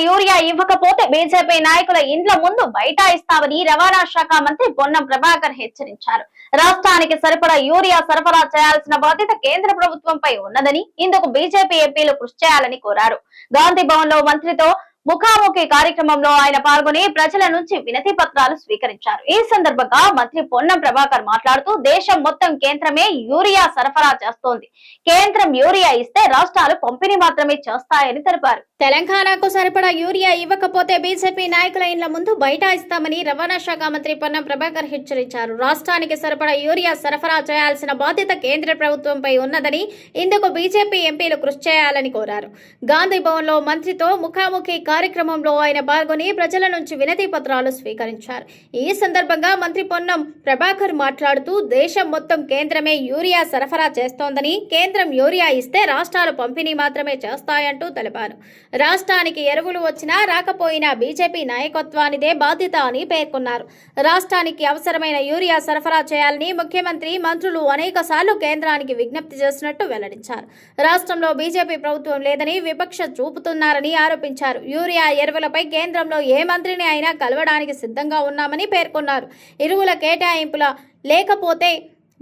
Urea ఇవ్వకపోతే BJP నాయకుల ఇండ్ల ముందు బైఠాయిస్తామని రవాణా శాఖ మంత్రి పొన్నం ప్రభాకర్ హెచ్చరించారు. రాష్ట్రానికి సరిపడా యూరియా సరఫరా చేయాల్సిన బాధ్యత కేంద్ర ప్రభుత్వంపై ఉన్నదని, ఇందుకు బీజేపీ ఎంపీలు కృషి చేయాలని కోరారు. గాంధీ భవన్ లో మంత్రితో ముఖాముఖి కార్యక్రమంలో ఆయన పాల్గొని ప్రజల నుంచి వినతి పత్రాలు స్వీకరించారు. ఈ సందర్భంగా మంత్రి పొన్నం ప్రభాకర్ మాట్లాడుతూ, దేశం మొత్తం కేంద్రమే యూరియా సరఫరా చేస్తోంది. కేంద్రం యూరియా ఇస్తే రాష్ట్రాలు పంపిణీ మాత్రమే చేస్తాయని తెలిపారు. తెలంగాణకు సరిపడా యూరియా ఇవ్వకపోతే బీజేపీ నాయకుల ఇండ్ల ముందు బైఠాయిస్తామని రవాణా శాఖ మంత్రి పొన్నం ప్రభాకర్ హెచ్చరించారు. రాష్ట్రానికి సరిపడా యూరియా సరఫరా చేయాల్సిన బాధ్యత కేంద్ర ప్రభుత్వంపై ఉన్నదని, ఇందుకు బీజేపీ ఎంపీలు కృషి చేయాలని కోరారు. గాంధీ భవన్ లో మంత్రితో ముఖాముఖి కార్యక్రమంలో ఆయన పాల్గొని ప్రజల నుంచి వినతి పత్రాలు స్వీకరించారు. ఈ సందర్భంగా మంత్రి పొన్నం ప్రభాకర్ మాట్లాడుతూ, దేశం మొత్తం కేంద్రమే యూరియా సరఫరా చేస్తోందని, కేంద్రం యూరియా ఇస్తే రాష్ట్రాలు పంపిణీ మాత్రమే చేస్తాయంటూ తెలిపారు. రాష్ట్రానికి ఎరువులు వచ్చినా రాకపోయినా బీజేపీ నాయకత్వానిదే బాధ్యత అని పేర్కొన్నారు. రాష్ట్రానికి అవసరమైన యూరియా సరఫరా చేయాలని ముఖ్యమంత్రి, మంత్రులు అనేక సార్లు కేంద్రానికి విజ్ఞప్తి చేసినట్టు వెల్లడించారు. రాష్ట్రంలో బీజేపీ ప్రభుత్వం లేదని విపక్ష చూపుతున్నారని ఆరోపించారు. యూరియా ఎరువులపై కేంద్రంలో ఏ మంత్రిని అయినా కలవడానికి సిద్ధంగా ఉన్నామని పేర్కొన్నారు. ఎరువుల కేటాయింపుల లేకపోతే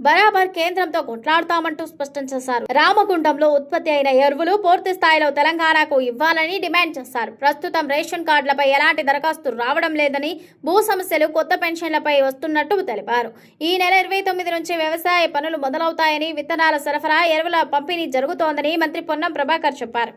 బరాబర్ కేంద్రంతో కొట్లాడతామంటూ స్పష్టం చేశారు. రామగుండంలో ఉత్పత్తి అయిన ఎరువులు పూర్తి స్థాయిలో తెలంగాణకు ఇవ్వాలని డిమాండ్ చేశారు. ప్రస్తుతం రేషన్ కార్డులపై ఎలాంటి దరఖాస్తు రావడం లేదని, భూ సమస్యలు, కొత్త పెన్షన్లపై వస్తున్నట్టు తెలిపారు. ఈ నెల 29 నుంచి వ్యవసాయ పనులు మొదలవుతాయని, విత్తనాల సరఫరా, ఎరువుల పంపిణీ జరుగుతోందని మంత్రి పొన్నం ప్రభాకర్ చెప్పారు.